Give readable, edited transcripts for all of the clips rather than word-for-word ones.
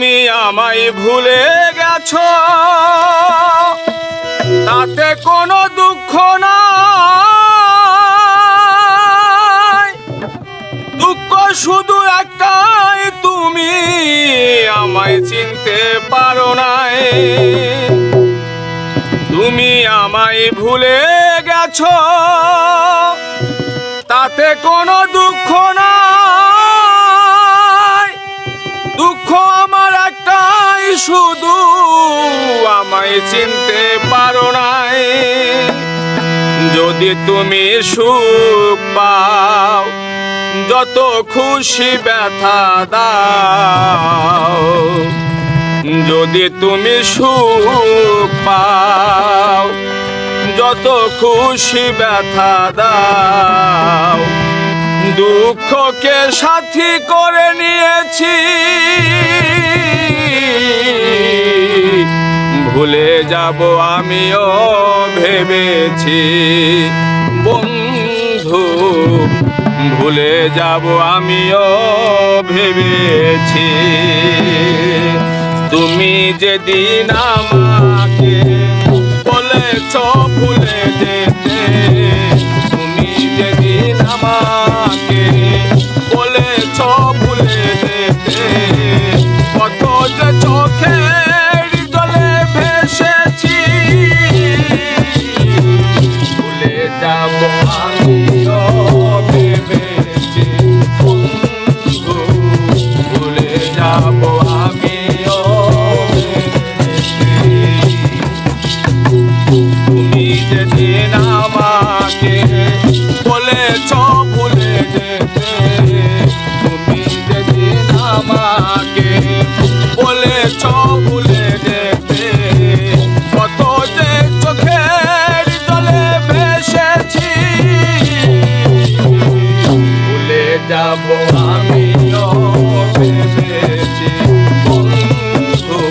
তুমি আমায় ভুলে গেছো, তাতে কোনো দুঃখ নাই। দুঃখ শুধু একটাই, তুমি আমায় চিনতে পারো নাই। তুমি আমায় ভুলে গেছো, তাতে কোনো দুঃখ নাই। দুঃখ আমার একটাই, শুধু আমায় চিনতে পারো নাই। যদি তুমি সুখ পাও, যত খুশি ব্যথা দাও। যদি তুমি সুখ পাও, যত খুশি ব্যথা দাও। দুঃখকে সাথী করে নিয়েছি, ভুলে যাব আমিও ভেবেছি। বন্ধু, ভুলে যাব আমিও ভেবেছি। তুমি যেদিন আমাকে বলেছ ভুলে যেতে, তুমি যেদিন আমাকে বলেছ ভুলে যেতে, কত যে চোখের জলে ভেসেছি। ভুলে যাব আমিও ভেবেছি। বন্ধু, ভুলে যাব আমিও ভেবেছি। তুমি যেদিন আমাকে বলেছ ভুলে যেতে, তুমি যেদিন আমাকে বলেছ ভুলে যেতে, কত যে চোখের জলে ভেসেছি। ভুলে যাব আমিও ভেবেছি। বন্ধু,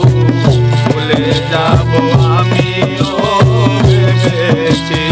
ভুলে যাব আমিও ভেবেছি।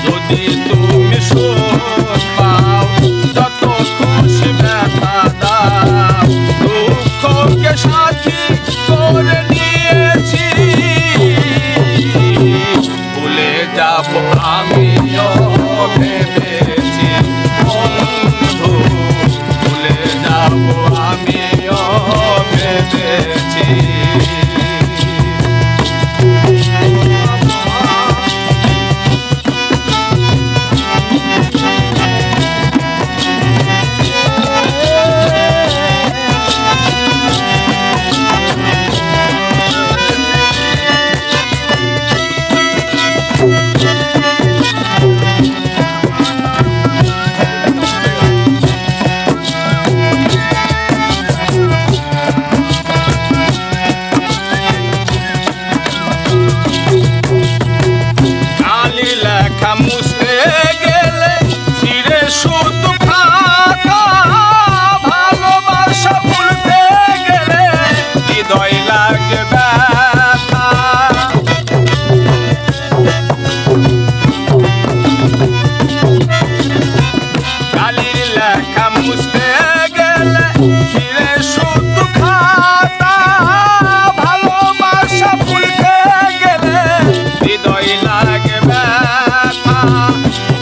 যদি তুমি সুখ পাও যত খুশি ব্যথা দাও দুঃখকে সাথী করে নিয়েছি ভুলে যাব আমিও ভেবেছি বন্ধু ভুলে যাব আমিও ভেবেছি লেখা মুছতে গেলে ফিরে শুধু ফাঁকা ভালোবাসা ভুলতে গেলে হৃদয় লাগে ব্যথা কালির লেখা মুছতে গেলে ফিরে শুধু খাতা ভালোবাসা ভুলতে গেলে হৃদয় লাগে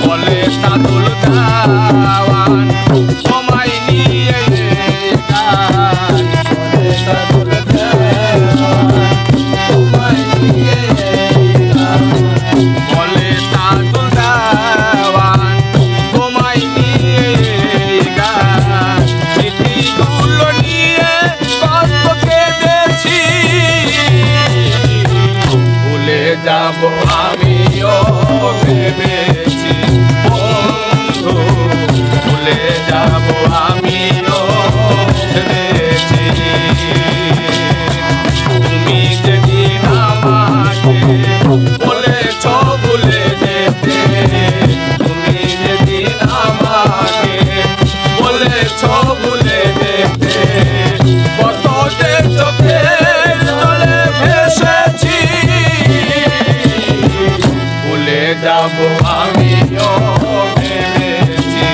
বলে সাদুল দেওয়ান তোমায় নিয়ে গান বলে সাদুল দেওয়ান তোমায় নিয়ে গান বলে সাদুল দেওয়ান তোমায় নিয়ে গান চিঠিগুলো নিয়ে কত কেঁদেছি ভুলে যাব আমিও ভেবেছি বন্ধু ভুলে যাব আমিও ভেবেছি তুমি যেদিন আমাকে বলেছ ভুলে যেতে তুমি যেদিন আমাকে বলেছ ভুলে যেতে কত যে চোখের জলে ভেসেছি ভুলে যাব আমিও ভেবেছি